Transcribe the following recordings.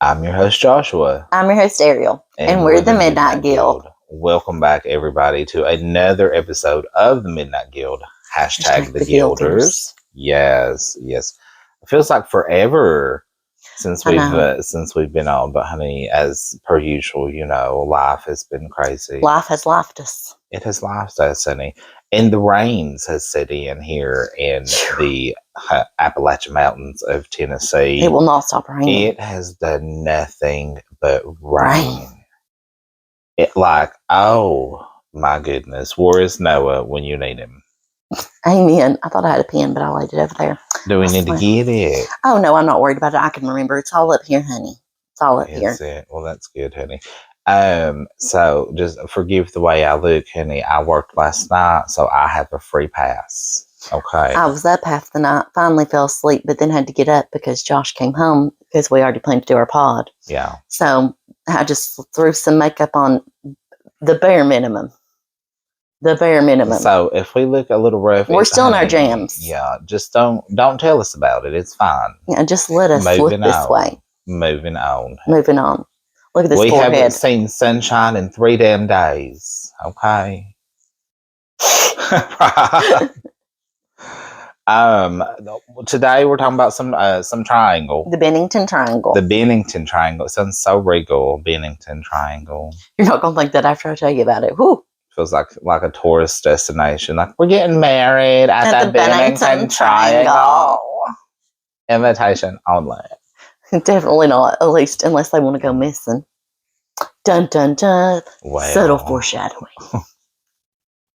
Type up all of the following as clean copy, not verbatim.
I'm your host, Joshua. I'm your host, Ariel. And we're the Midnight Guild. Welcome back, everybody, to another episode of the Midnight Guild. Hashtag the Guilders. Yes. It feels like forever since we've been on, but honey, as per usual, life has been crazy. Life has lifed us. It has lifed us, honey. And the rains has set in here in the Appalachian Mountains of Tennessee. It will not stop raining. It has done nothing but rain. Oh my goodness, where is Noah when you need him? Amen. I thought I had a pen, but I laid it over there. Do we need to get it? Oh, no, I'm not worried about it. I can remember. It's all up here, honey. It's all up here. It? Well, that's good, honey. So just forgive the way I look, honey. I worked last night, so I have a free pass. Okay. I was up half the night, finally fell asleep, but then had to get up because Josh came home because we already planned to do our pod. Yeah. So I just threw some makeup on, the bare minimum. The bare minimum. So if we look a little rough, we're still in our jams. Yeah, just don't tell us about it. It's fine. Yeah, just let us look this way. Moving on. Moving on. Look at this We forehead. haven't seen sunshine in 3 damn days. Okay. Today we're talking about some triangle. The Bennington Triangle. The Bennington Triangle. It sounds so regal. Bennington Triangle. You're not gonna think that after I tell you about it. Whew. Feels like a tourist destination. Like we're getting married at the Bennington Triangle. Invitation only. Definitely not. At least unless they want to go missing. Dun dun dun. Well, subtle foreshadowing.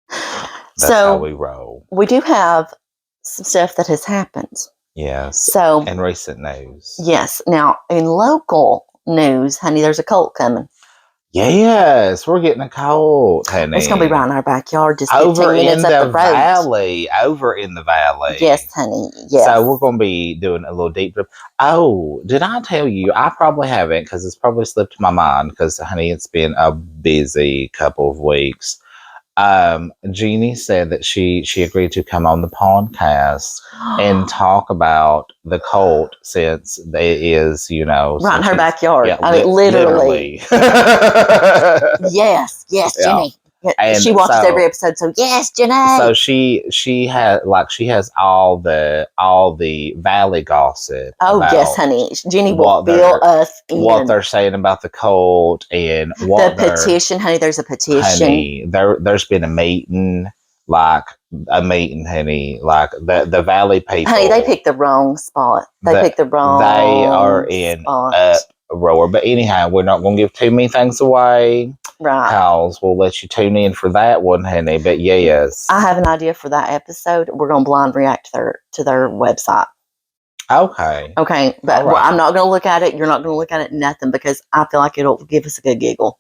That's how we roll. We do have some stuff that has happened. Yes. So in recent news. Yes. Now in local news, honey, there's a cult coming. Yes, we're getting a cult, honey. It's gonna be right in our backyard, just over 15 minutes in up the the road. valley. Over in the valley. Yes, honey. Yes. So we're gonna be doing a little deep dive. Oh, did I tell you? I probably haven't because it's probably slipped my mind. Because honey, it's been a busy couple of weeks. Jeannie said that she agreed to come on the podcast and talk about the cult since it is, right in her backyard. Yeah, I mean, literally. Yes, Jenny. Yeah. She watches every episode, so yes, Jenny. So she has all the valley gossip. Oh yes, honey. Jenny will fill us in. What they're saying about the cult and what the petition, honey. There's a petition. Honey, there's been a meeting, honey. Like the valley people. Honey, they picked the wrong spot. They are in uproar. But anyhow, we're not going to give too many things away. Right. Because we'll let you tune in for that one, honey. But yes. I have an idea for that episode. We're going to blind react to their website. Okay. But right. Well, I'm not going to look at it. You're not going to look at it, nothing, because I feel like it'll give us a good giggle.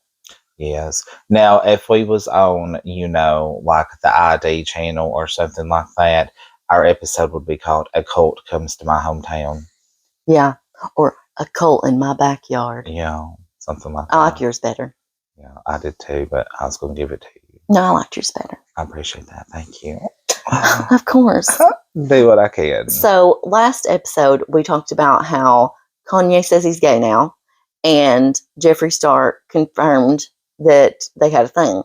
Yes. Now, if we was on, like the ID channel or something like that, our episode would be called A Cult Comes to My Hometown. Yeah. Or A Cult in My Backyard. Yeah. Something like that. I like yours better. Yeah, I did too, but I was going to give it to you. No, I liked yours better. I appreciate that. Thank you. Of course. Do what I can. So, last episode, we talked about how Kanye says he's gay now, and Jeffree Star confirmed that they had a thing.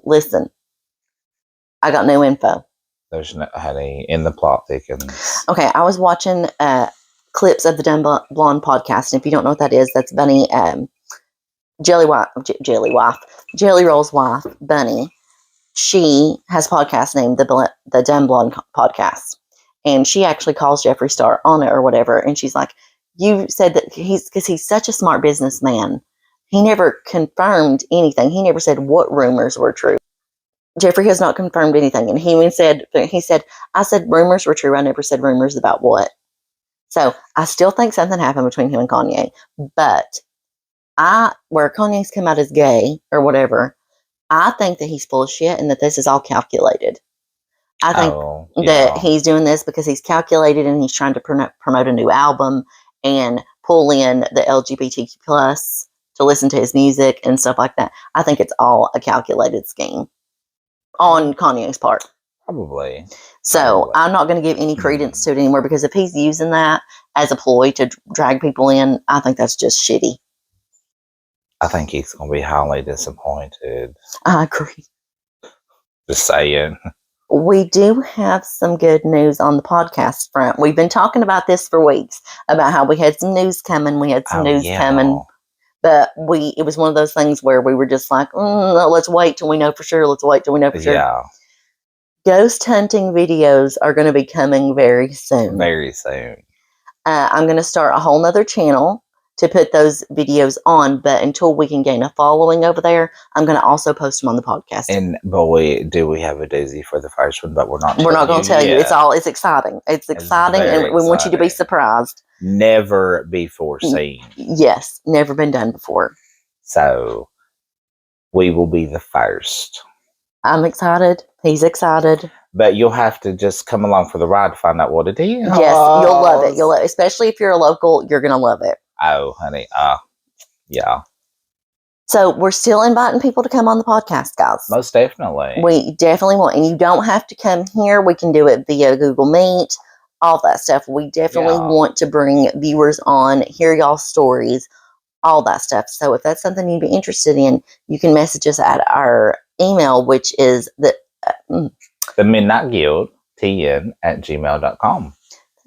Listen, I got no info. There's no, honey, in the plot thickens. Okay, I was watching clips of the Dumb Blonde podcast, and if you don't know what that is, that's Bunny, Jelly Roll's wife, Bunny. She has a podcast named the Dumb Blonde Podcast, and she actually calls Jeffree Star on it or whatever, and she's like, you said that because he's such a smart businessman, he never confirmed anything. He never said what rumors were true. Jeffree has not confirmed anything, and he said, I said rumors were true. I never said rumors about what. So I still think something happened between him and Kanye, but where Kanye's come out as gay or whatever, I think that he's full of shit and that this is all calculated. I think that he's doing this because he's calculated and he's trying to promote a new album and pull in the LGBTQ plus to listen to his music and stuff like that. I think it's all a calculated scheme on Kanye's part. Probably. So I'm not going to give any credence to it anymore, because if he's using that as a ploy to drag people in, I think that's just shitty. I think he's going to be highly disappointed. I agree. Just saying. We do have some good news on the podcast front. We've been talking about this for weeks, about how we had some news coming. We had some news coming. But it was one of those things where we were just like, let's wait till we know for sure. Let's wait till we know for sure. Yeah. Ghost hunting videos are going to be coming very soon. Very soon. I'm going to start a whole nother channel to put those videos on, but until we can gain a following over there, I'm going to also post them on the podcast. And boy, do we have a doozy for the first one, but we're not going to tell you. It's exciting. It's exciting, and we want you to be surprised. Never before seen. Yes, never been done before. So we will be the first. I'm excited. He's excited. But you'll have to just come along for the ride to find out what it is. Yes, you'll love it. You'll especially if you're a local, you're going to love it. Oh, honey. Yeah. So we're still inviting people to come on the podcast, guys. Most definitely. We definitely want. And you don't have to come here. We can do it via Google Meet, all that stuff. We definitely want to bring viewers on, hear y'all's stories, all that stuff. So if that's something you'd be interested in, you can message us at our email, which is the Midnight Guild, tn@gmail.com.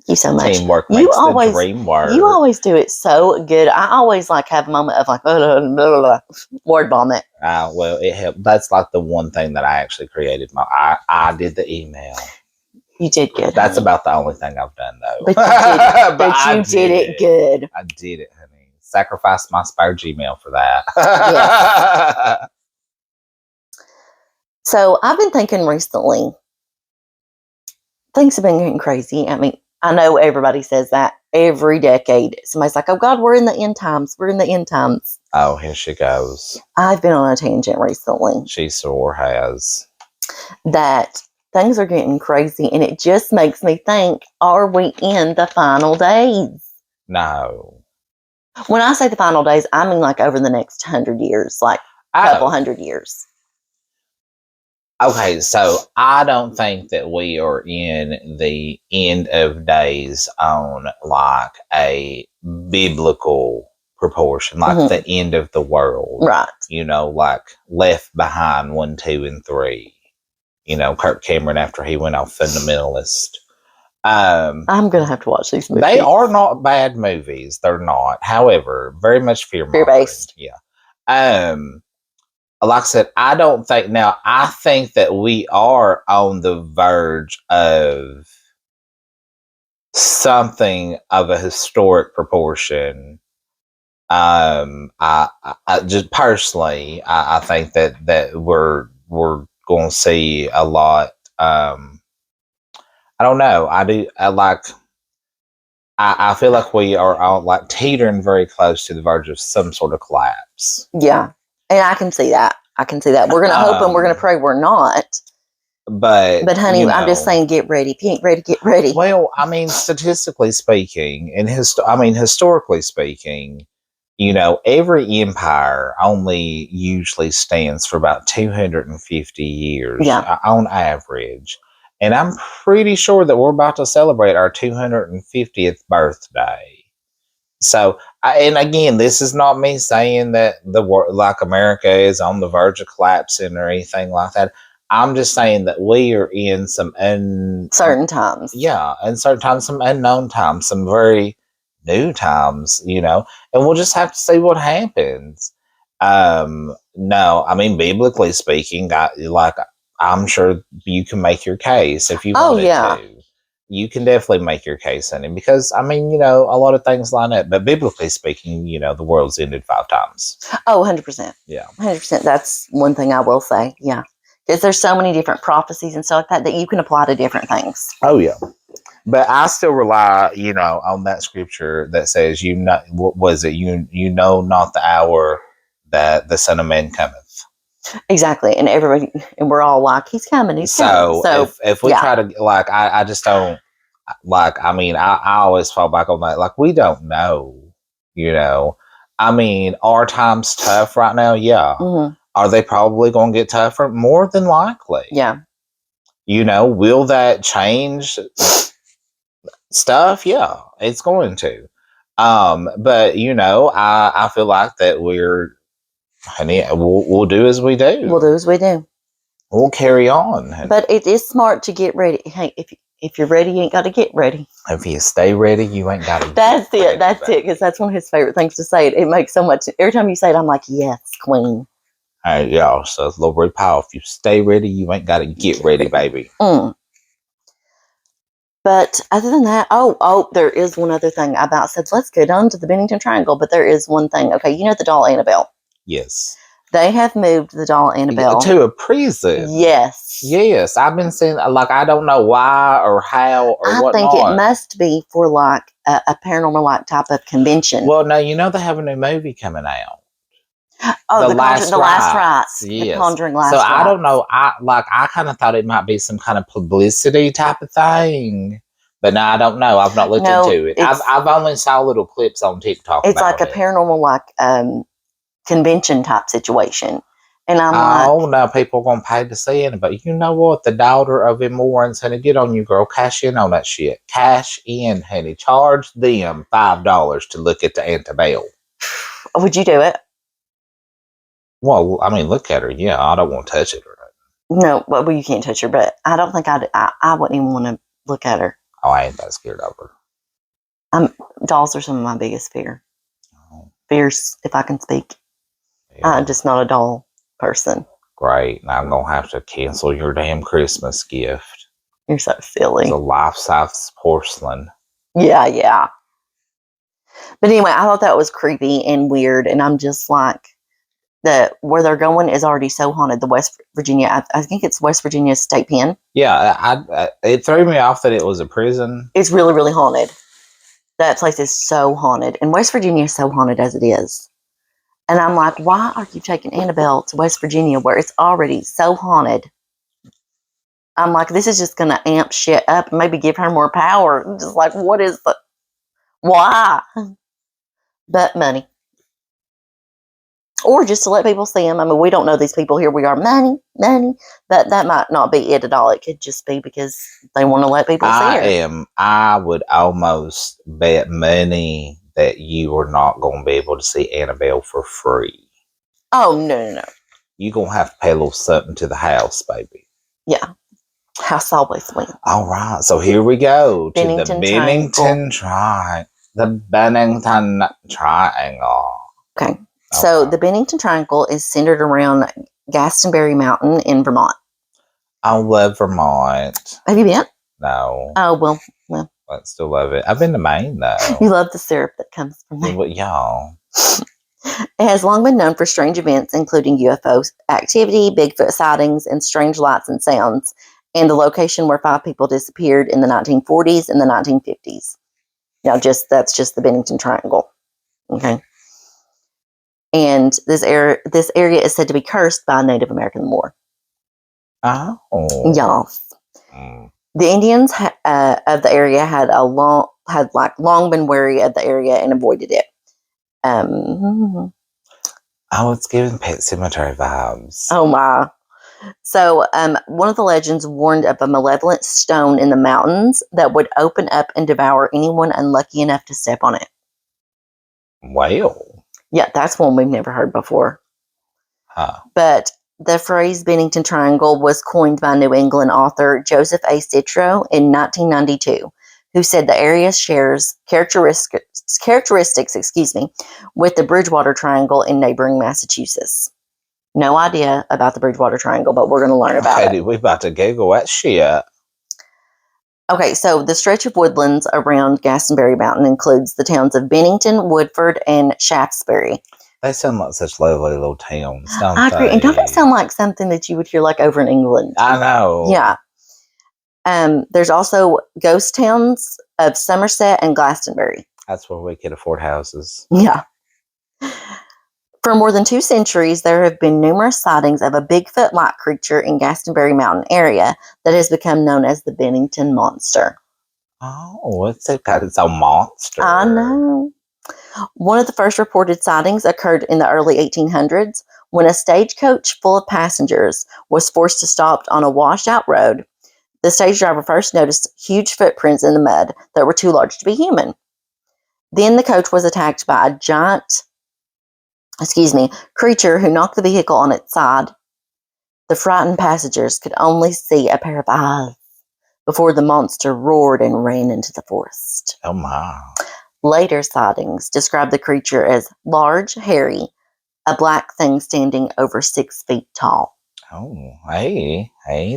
Thank you so much. Teamwork makes the dream work. You always do it so good. I always have a moment of blah, blah, blah, word vomit. Well, it helped. That's like the one thing that I actually created. I did the email. You did good. That's about the only thing I've done, though. But you did it good. I did it, honey. Sacrificed my spare Gmail for that. Yes. So I've been thinking recently, things have been getting crazy. I mean, I know everybody says that every decade. Somebody's like, oh God, we're in the end times. We're in the end times. Oh, here she goes. I've been on a tangent recently. She sure has. That things are getting crazy, and it just makes me think, are we in the final days? No. When I say the final days, I mean over the next 100 years, a couple 100 years. Okay, so I don't think that we are in the end of days on a biblical proportion, the end of the world. Right. Left Behind 1, 2, and 3. Kirk Cameron after he went off fundamentalist. I'm going to have to watch these movies. They are not bad movies. They're not. However, very much fear-based. Yeah. Like I said, I think that we are on the verge of something of a historic proportion. I just personally, I think that we're going to see a lot. I don't know. I feel like we are on teetering very close to the verge of some sort of collapse. Yeah. And I can see that. We're going to hope and we're going to pray we're not. But honey, I'm just saying, get ready. If you ain't ready, get ready. Well, I mean, statistically speaking, and historically speaking, every empire only usually stands for about 250 years on average. And I'm pretty sure that we're about to celebrate our 250th birthday. So, and again, this is not me saying that America is on the verge of collapsing or anything like that. I'm just saying that we are in some certain times. Yeah, in certain times, some unknown times, some very new times, and we'll just have to see what happens. No, I mean, biblically speaking, I'm sure you can make your case if you wanted to. You can definitely make your case in it because, a lot of things line up. But biblically speaking, the world's ended 5 times. Oh, 100%. Yeah. 100%. That's one thing I will say. Yeah. Because there's so many different prophecies and stuff like that you can apply to different things. Oh, yeah. But I still rely, on that scripture that says, what was it? You know not the hour that the Son of Man cometh. Exactly. And we're all like, he's coming. So if we try to, I just don't, I always fall back on that. We don't know, are times tough right now? Yeah. Mm-hmm. Are they probably going to get tougher? More than likely. Yeah. Will that change stuff, yeah, it's going to. But I feel like that honey, we'll do as we do. We'll do as we do. We'll carry on. Honey. But it is smart to get ready. Hey, if you're ready, you ain't got to get ready. If you stay ready, you ain't got to. That's it. That's it. Because that's one of his favorite things to say. It makes so much. Every time you say it, I'm like, yes, queen. Hey, y'all. So it's Lil Ray Powell. If you stay ready, you ain't got to get ready, baby. But other than that, there is one other thing. I about said, let's go down to the Bennington Triangle. But there is one thing. Okay, you know the doll Annabelle? Yes. They have moved the doll Annabelle to a prison. Yes. Yes. I've been seeing, I don't know why or how or I whatnot. think it must be for a paranormal type of convention. Well, no, they have a new movie coming out. Oh, the Last Rites. Yes. The Conjuring Last Rites. So I don't know. I kind of thought it might be some kind of publicity type of thing. But no, I don't know. I've not looked into it. I've only saw little clips on TikTok. It's like a paranormal convention type situation. And I'm now people are going to pay to see it. But you know what? The daughter of him Warren's honey, get on you, girl. Cash in on that shit. Cash in, honey. Charge them $5 to look at the Annabelle. Would you do it? Well, I mean, look at her. Yeah, I don't want to touch it. No, well, you can't touch her. But I don't think I wouldn't even want to look at her. Oh, I ain't that scared of her. Dolls are some of my biggest fear. Oh. Fears, if I can speak. Yeah. I'm just not a doll person. Great. Now I'm going to have to cancel your damn Christmas gift. You're so silly. It's a life-size porcelain. Yeah. But anyway, I thought that was creepy and weird. And I'm just like, where they're going is already so haunted. The West Virginia, I think it's West Virginia State Pen. Yeah, it threw me off that it was a prison. It's really, really haunted. That place is so haunted. And West Virginia is so haunted as it is. And I'm like, why are you taking Annabelle to West Virginia where it's already so haunted? I'm like, this is just going to amp shit up and maybe give her more power. I'm just like, why? But money. Or just to let people see them. I mean, we don't know these people. Here we are, money. But that might not be it at all. It could just be because they want to let people see her. I would almost bet money that you are not going to be able to see Annabelle for free. Oh, no. You're going to have to pay a little something to the house, baby. Yeah. House always wins. All right. So here we go to the Bennington Triangle. The Bennington Triangle. Okay. So the Bennington Triangle is centered around Glastonbury Mountain in Vermont. I love Vermont. Have you been? No. Oh, well. I still love it. I've been to Maine, though. You love the syrup that comes from there. Y'all. It has long been known for strange events, including UFO activity, Bigfoot sightings, and strange lights and sounds, and the location where 5 people disappeared in the 1940s and the 1950s. Now, that's just the Bennington Triangle. Okay. And this area is said to be cursed by a Native American war. Oh. Yes. The Indians of the area had long been wary of the area and avoided it. It's giving Pet Sematary vibes. Oh my. So one of the legends warned of a malevolent stone in the mountains that would open up and devour anyone unlucky enough to step on it. Well. Yeah, that's one we've never heard before. Huh. But the phrase Bennington Triangle was coined by New England author Joseph A. Citro in 1992, who said the area shares characteristics, with the Bridgewater Triangle in neighboring Massachusetts. No idea about the Bridgewater Triangle, but we're going to learn about it. We're about to Google that shit. Okay, so the stretch of woodlands around Glastonbury Mountain includes the towns of Bennington, Woodford, and Shaftesbury. They sound like such lovely little towns, don't I agree. And don't they sound like something that you would hear like over in England? I know. Yeah. There's also ghost towns of Somerset and Glastonbury. That's where we can afford houses. Yeah. For more than 2 centuries, there have been numerous sightings of a Bigfoot-like creature in Glastonbury Mountain area that has become known as the Bennington Monster. Oh, it's got its own monster. I know. One of the first reported sightings occurred in the early 1800s when a stagecoach full of passengers was forced to stop on a washed-out road. The stage driver first noticed huge footprints in the mud that were too large to be human. Then the coach was attacked by a giant, creature who knocked the vehicle on its side. The frightened passengers could only see a pair of eyes before the monster roared and ran into the forest. Oh, my. Later sightings describe the creature as large, hairy, a black thing standing over 6 feet tall. Oh, hey,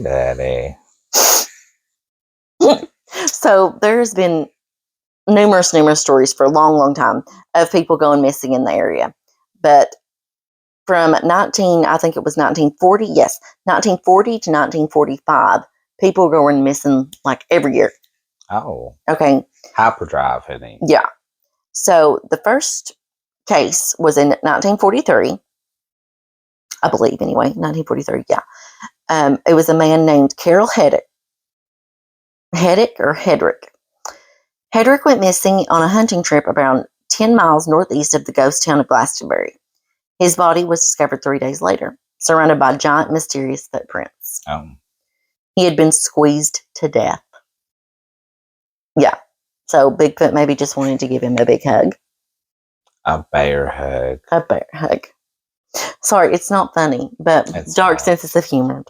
Daddy. So there's been numerous stories for a long time of people going missing in the area. But from 1940 to 1945, people were going missing like every year. Oh. Okay. Hyperdrive, honey. Yeah. So the first case was in 1943. I believe, anyway. 1943, yeah. It was a man named Carol Hedrick. Hedrick went missing on a hunting trip around 10 miles northeast of the ghost town of Glastonbury. His body was discovered 3 days later, surrounded by giant mysterious footprints. Oh. He had been squeezed to death. Yeah. So Bigfoot maybe just wanted to give him a big hug. A bear hug. A bear hug. Sorry, it's not funny, but dark sense of humor.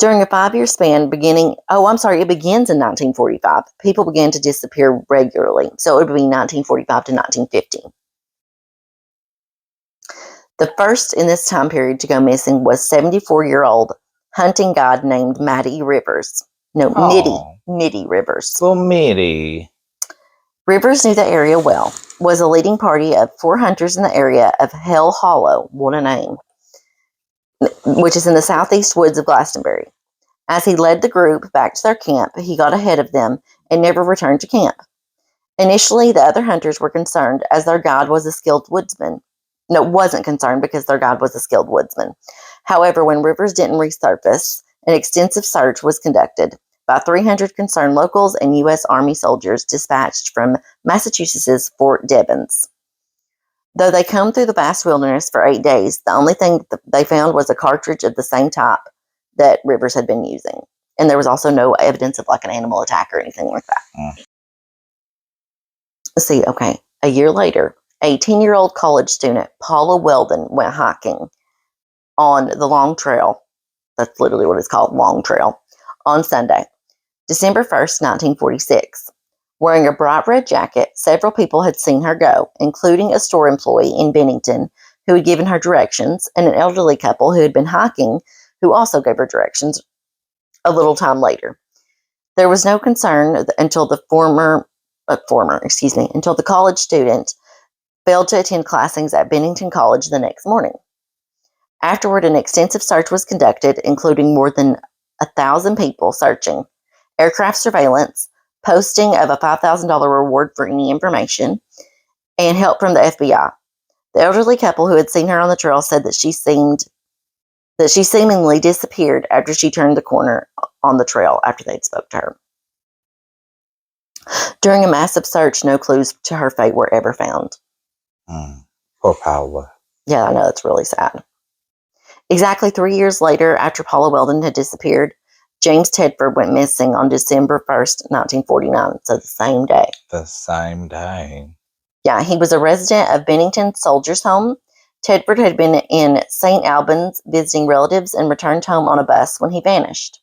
During a 5-year span it begins in 1945. People began to disappear regularly. So it would be 1945 to 1950. The first in this time period to go missing was 74-year-old hunting guide named Matty Rivers. No, Mitty Rivers. Well, Mitty. Rivers knew the area well, was a leading party of 4 hunters in the area of Hell Hollow, what a name, which is in the southeast woods of Glastonbury. As he led the group back to their camp, he got ahead of them and never returned to camp. Initially, the other hunters were concerned as their guide was a skilled woodsman. No, wasn't concerned because their guide was a skilled woodsman. However, when Rivers didn't resurface, an extensive search was conducted by 300 concerned locals and U.S. Army soldiers dispatched from Massachusetts' Fort Devens. Though they combed through the vast wilderness for 8 days, the only thing they found was a cartridge of the same type that Rivers had been using. And there was also no evidence of like an animal attack or anything like that. Let's see, okay. A year later, 18-year-old college student Paula Weldon went hiking on the Long Trail. That's literally what it's called, Long Trail, on Sunday, December 1st, 1946. Wearing a bright red jacket, several people had seen her go, including a store employee in Bennington who had given her directions, and an elderly couple who had been hiking who also gave her directions a little time later. There was no concern until the college student failed to attend classings at Bennington College the next morning. Afterward, an extensive search was conducted, including more than 1,000 people searching, aircraft surveillance, posting of a $5,000 reward for any information, and help from the FBI. The elderly couple who had seen her on the trail said that she seemingly disappeared after she turned the corner on the trail after they'd spoke to her. During a massive search, no clues to her fate were ever found. Poor Paula. Yeah, I know, it's really sad. Exactly 3 years later, after Paula Weldon had disappeared, James Tedford went missing on December 1st, 1949, so the same day. The same day. Yeah, he was a resident of Bennington Soldiers' Home. Tedford had been in St. Albans visiting relatives and returned home on a bus when he vanished.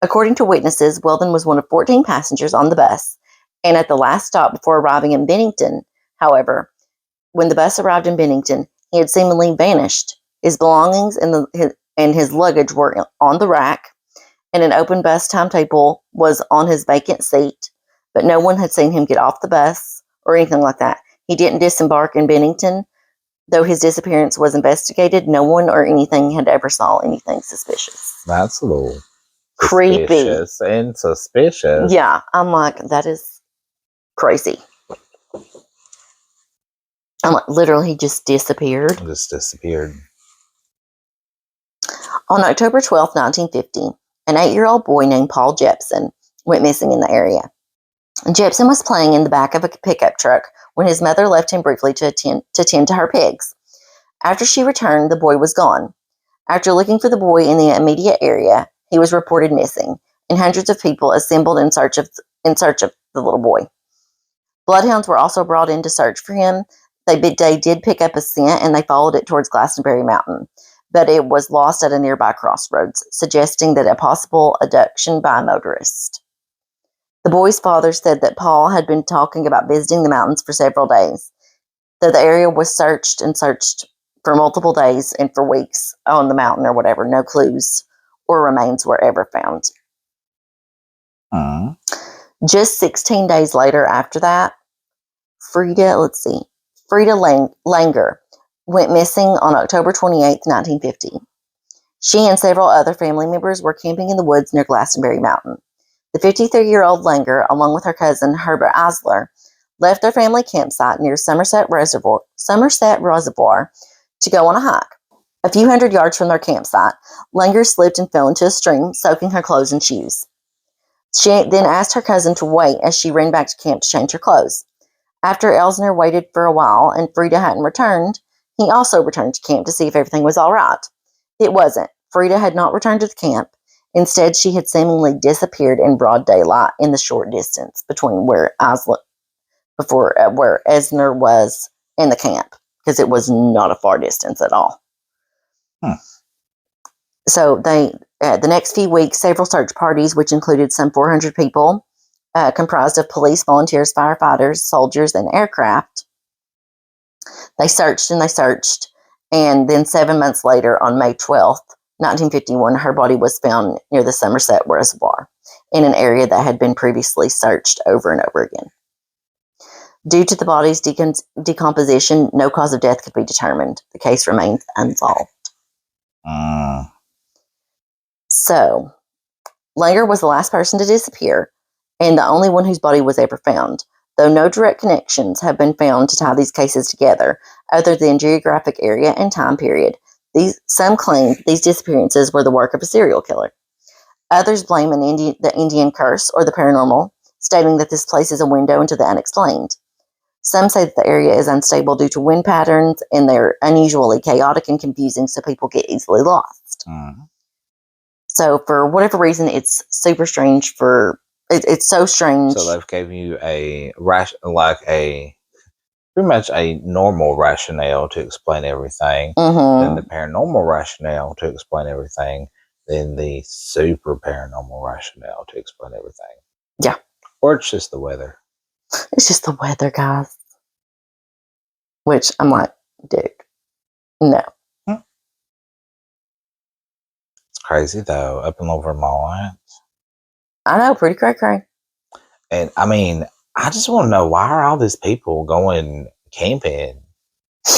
According to witnesses, Weldon was one of 14 passengers on the bus, and at the last stop before arriving in Bennington, however, when the bus arrived in Bennington, he had seemingly vanished. His belongings and his luggage were on the rack, and an open bus timetable was on his vacant seat, but no one had seen him get off the bus or anything like that. He didn't disembark in Bennington. Though his disappearance was investigated, no one or anything had ever saw anything suspicious. That's a little creepy and suspicious. Yeah, I'm like, that is crazy. I'm like, literally, he just disappeared. On October 12th, 1950, an 8-year-old boy named Paul Jepson went missing in the area. Jepson was playing in the back of a pickup truck when his mother left him briefly to tend to her pigs. After she returned, the boy was gone. After looking for the boy in the immediate area, he was reported missing, and hundreds of people assembled in search of the little boy. Bloodhounds were also brought in to search for him. They did pick up a scent, and they followed it towards Glastonbury Mountain, but it was lost at a nearby crossroads, suggesting that a possible abduction by a motorist. The boy's father said that Paul had been talking about visiting the mountains for several days, though the area was searched for multiple days and for weeks on the mountain or whatever. No clues or remains were ever found. Just 16 days later after that, Frida Langer went missing on October 28th, 1950. She and several other family members were camping in the woods near Glastonbury Mountain. The 53-year-old Langer, along with her cousin Herbert Eisler, left their family campsite near Somerset Reservoir to go on a hike. A few hundred yards from their campsite, Langer slipped and fell into a stream, soaking her clothes and shoes. She then asked her cousin to wait as she ran back to camp to change her clothes. After Elsner waited for a while and Frida hadn't returned, he also returned to camp to see if everything was all right. It wasn't. Frida had not returned to the camp. Instead, she had seemingly disappeared in broad daylight in the short distance between where Elsner was and the camp, because it was not a far distance at all. So the next few weeks, several search parties, which included some 400 people, comprised of police, volunteers, firefighters, soldiers, and aircraft. They searched, and then 7 months later, on May 12th, 1951, her body was found near the Somerset Reservoir in an area that had been previously searched over and over again. Due to the body's decomposition, no cause of death could be determined. The case remains unsolved. So, Langer was the last person to disappear, and the only one whose body was ever found, though no direct connections have been found to tie these cases together, other than geographic area and time period. Some claim these disappearances were the work of a serial killer. Others blame the Indian curse or the paranormal, stating that this place is a window into the unexplained. Some say that the area is unstable due to wind patterns, and they're unusually chaotic and confusing, so people get easily lost. So for whatever reason, it's super strange. It's so strange. So they've gave you pretty much a normal rationale to explain everything, then the paranormal rationale to explain everything, then the super paranormal rationale to explain everything. Yeah. Or it's just the weather. It's just the weather, guys. Which I'm like, dude, no. It's crazy though, up in Vermont. I know, pretty cray. And I mean, I just want to know, why are all these people going camping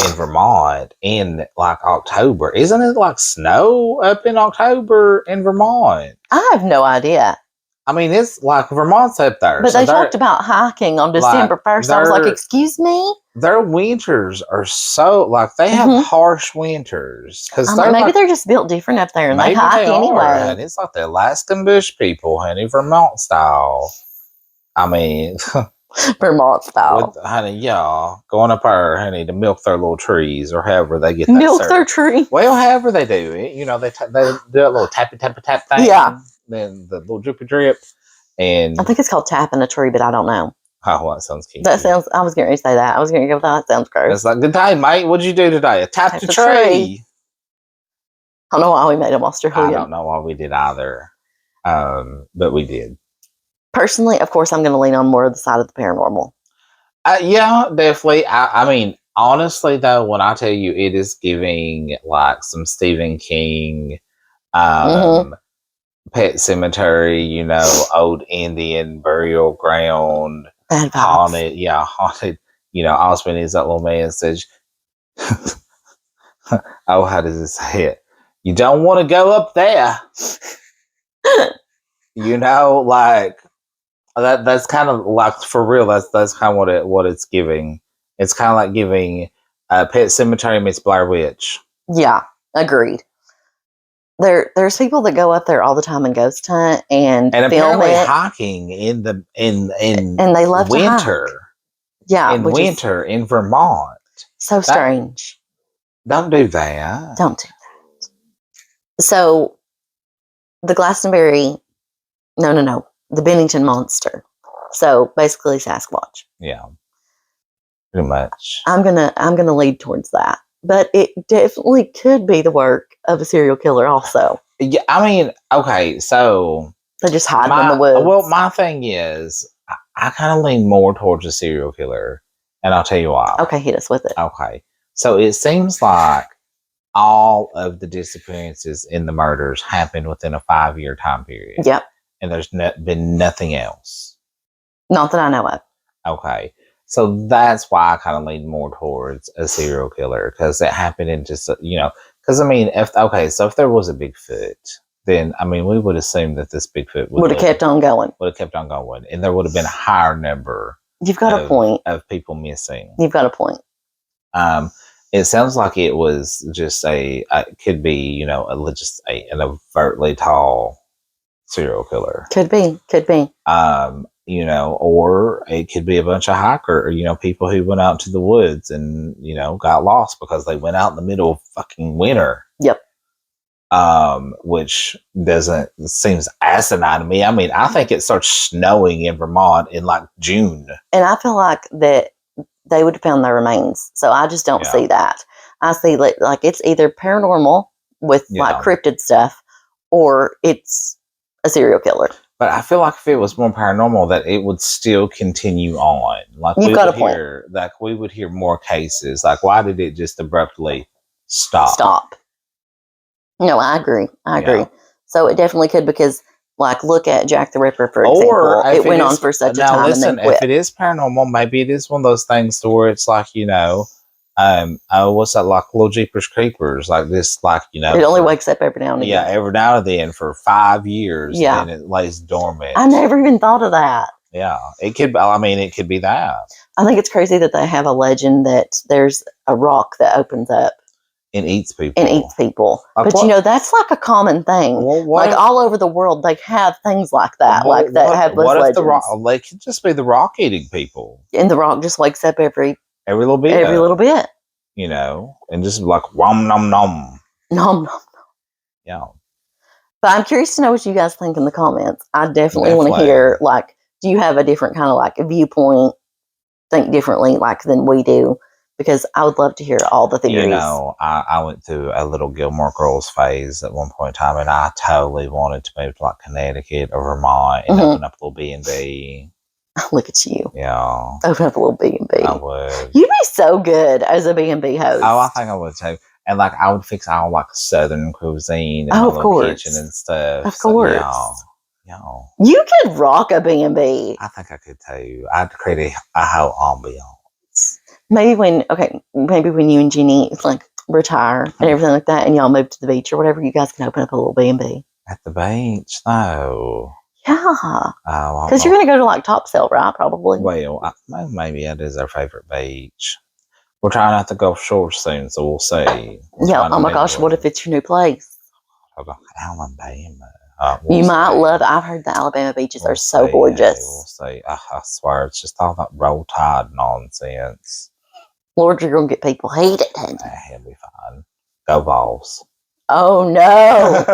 in Vermont in like October? Isn't it like snow up in October in Vermont? I have no idea. I mean, it's like Vermont's up there. But they talked about hiking on December 1st. I was like, excuse me? Their winters are so, like, they have harsh winters. Maybe they're just built different up there and they hike anyway. And it's like the Alaskan bush people, honey, Vermont style. I mean, Vermont style. Honey, y'all going up there, honey, to milk their little trees or however they get that milk their tree. Well, however they do it, you know, they do a little tappy tap thing. Yeah. Then the little drippy drip, and I think it's called tapping a tree, but I don't know. Oh, that sounds cute. I was going to say that. I was going to go with that. Sounds gross. It's like, good day, mate. What'd you do today? I tapped a tree. I don't know why we made them Australian. I don't know why we did either, but we did. Personally, of course, I'm going to lean on more of the side of the paranormal. Yeah, definitely. I mean, honestly, though, when I tell you, it is giving like some Stephen King, Pet Cemetery, you know, old Indian burial ground, haunted. You know, Osmond is that little man says, "Oh, how does it say it? You don't want to go up there." You know, like that. That's kind of like, for real. That's kind of what it's giving. It's kind of like giving Pet Cemetery meets Blair Witch. Yeah, agreed. There's people that go up there all the time and ghost hunt and film apparently it. Hiking in and they love winter. To hike. Yeah, in winter in Vermont. So strange. Don't do that. Don't do that. So the Glastonbury, no, the Bennington Monster. So basically Sasquatch. Yeah. Pretty much. I'm gonna lead towards that. But it definitely could be the work of a serial killer also. Yeah, I mean, okay, so They're just hiding in the woods. Well, my thing is, I kind of lean more towards a serial killer, and I'll tell you why. Okay, hit us with it. Okay, so it seems like all of the disappearances in the murders happened within a 5-year time period. Yep. And there's been nothing else. Not that I know of. Okay. So that's why I kind of lean more towards a serial killer, because it happened in just, because I mean, if there was a Bigfoot, then I mean, we would assume that this Bigfoot would have kept on going. Would have kept on going, and there would have been a higher number. You've got a point of people missing. You've got a point. It sounds like it was just it could be, an overtly tall serial killer. Could be. Or it could be a bunch of hikers, people who went out to the woods and, got lost because they went out in the middle of fucking winter. Yep. Which seems asinine to me. I mean, I think it starts snowing in Vermont in like June. And I feel like that they would have found their remains. So I just don't see that. I see like it's either paranormal with like cryptid stuff, or it's a serial killer. But I feel like if it was more paranormal, that it would still continue on. Like You've got a point. Like we would hear more cases. Like, why did it just abruptly stop? No, I agree. So it definitely could, because like look at Jack the Ripper, for example. It went on for such a time and then quit. If it is paranormal, maybe it is one of those things where it's like, what's that, like Little Jeepers Creepers, like this, like, it only wakes up every now and again. Yeah, every now and then for 5 years. Yeah, and it lays dormant. I never even thought of that. Yeah, it could. I mean, it could be that. I think it's crazy that they have a legend that there's a rock that opens up and eats people. Like, but that's like a common thing. Well, like all over the world, they have things like that. Have those legends. What if the rock? They could just be the rock eating people, and the rock just wakes up every little bit. And just like nom nom nom. Nom nom nom. Yeah. But I'm curious to know what you guys think in the comments. I definitely want to hear, like, do you have a different kind of like a viewpoint, think differently like than we do? Because I would love to hear all the theories. I went through a little Gilmore Girls phase at one point in time, and I totally wanted to move to like Connecticut or Vermont and open up a little B&B. Look at you. Yeah. Open up a little B&B. I would. You'd be so good as a B&B host. Oh, I think I would too. And like I would fix all like Southern cuisine in my little kitchen and stuff. Of course. Yeah. You could rock a B&B. I think I could too. I'd create a whole ambiance. Maybe when you and Jeannie like retire and everything like that, and y'all move to the beach or whatever, you guys can open up a little B&B. At the beach, though. Yeah. Because you're going to go to like Topsail, right? Probably. Well, maybe it is our favorite beach. We're trying not to go offshore soon, so we'll see. Oh my gosh, what if it's your new place? Alabama. You might love it. I've heard the Alabama beaches are so gorgeous. We'll see. I swear, it's just all that roll tide nonsense. Lord, you're going to get people hated. He'll be fine. Go Vols. Oh, no.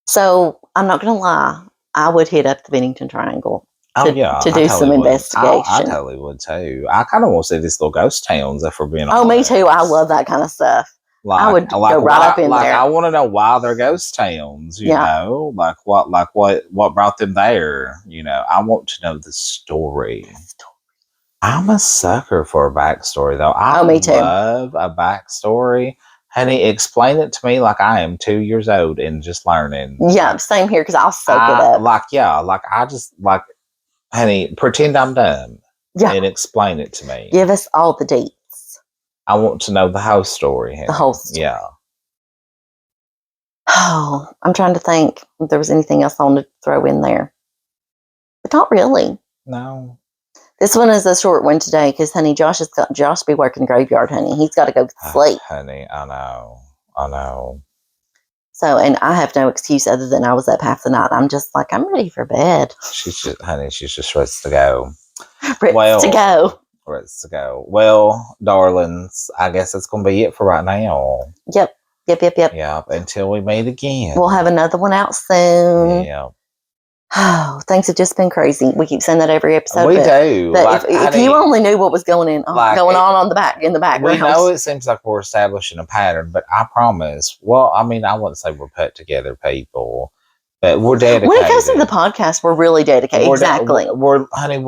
So, I'm not going to lie. I would hit up the Bennington Triangle to do some investigation. I totally would, too. I kind of want to see these little ghost towns, if we're being honest. Oh, me too. I love that kind of stuff. I would go right up in there. I want to know why they're ghost towns, you know? Like what brought them there, I want to know the story. I'm a sucker for a backstory, though. Me too. Love a backstory. Honey, explain it to me like I am 2 years old and just learning. Yeah, same here, because I'll soak it up. Honey, pretend I'm dumb. Yeah. And explain it to me. Give us all the dates. I want to know the whole story, honey. The whole story. Yeah. Oh, I'm trying to think if there was anything else I wanted to throw in there. But not really. No. This one is a short one today because, honey, Josh be working graveyard, honey. He's got to go sleep. Honey, I know. So, and I have no excuse other than I was up half the night. I'm just like, I'm ready for bed. She's just ready to go. Ready to go. Well, darlings, I guess that's going to be it for right now. Yep. Yep. Yeah, until we meet again. We'll have another one out soon. Yeah. Oh, things have just been crazy. We keep saying that every episode. We do. But Like, if you only knew what was going in the background. We know it seems like we're establishing a pattern, but I promise. Well, I mean, I wouldn't say we're put together people, but we're dedicated. When it comes to the podcast, we're really dedicated. Exactly. We're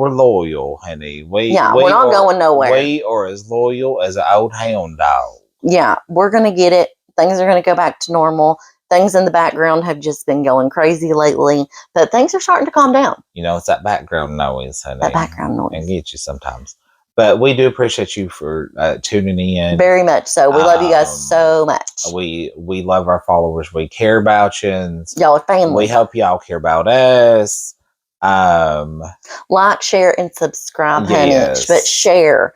loyal, honey. We're not going nowhere. We are as loyal as an old hound dog. Yeah, we're going to get it. Things are going to go back to normal. Things in the background have just been going crazy lately, but things are starting to calm down. You know, it's that background noise, honey. That background noise. And get you sometimes. But we do appreciate you for tuning in. Very much so. We love you guys so much. We love our followers. We care about you. Y'all are family. We hope y'all care about us. Like, share, and subscribe, yes. honey. But share.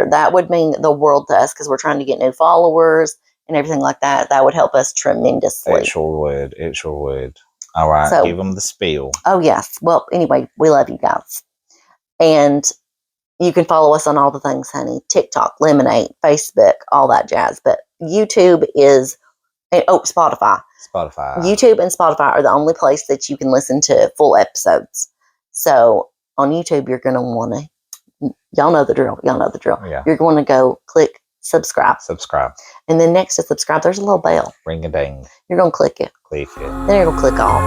That would mean the world to us because we're trying to get new followers and everything like that. That would help us tremendously. It sure would. All right, so, give them the spiel. Oh, yes. Well, anyway, we love you guys. And you can follow us on all the things, honey. TikTok, Lemonade, Facebook, all that jazz. But YouTube is, Spotify. YouTube and Spotify are the only place that you can listen to full episodes. So on YouTube, you're going to want to, y'all know the drill. Yeah. You're going to go click subscribe. And then next to subscribe, there's a little bell. Ring a ding. You're going to click it. Then you're going to click all.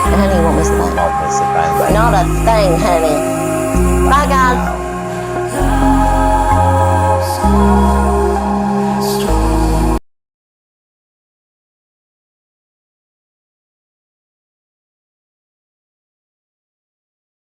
And honey, you won't miss a thing. Won't miss a thing. Not a thing, honey. Bye, guys.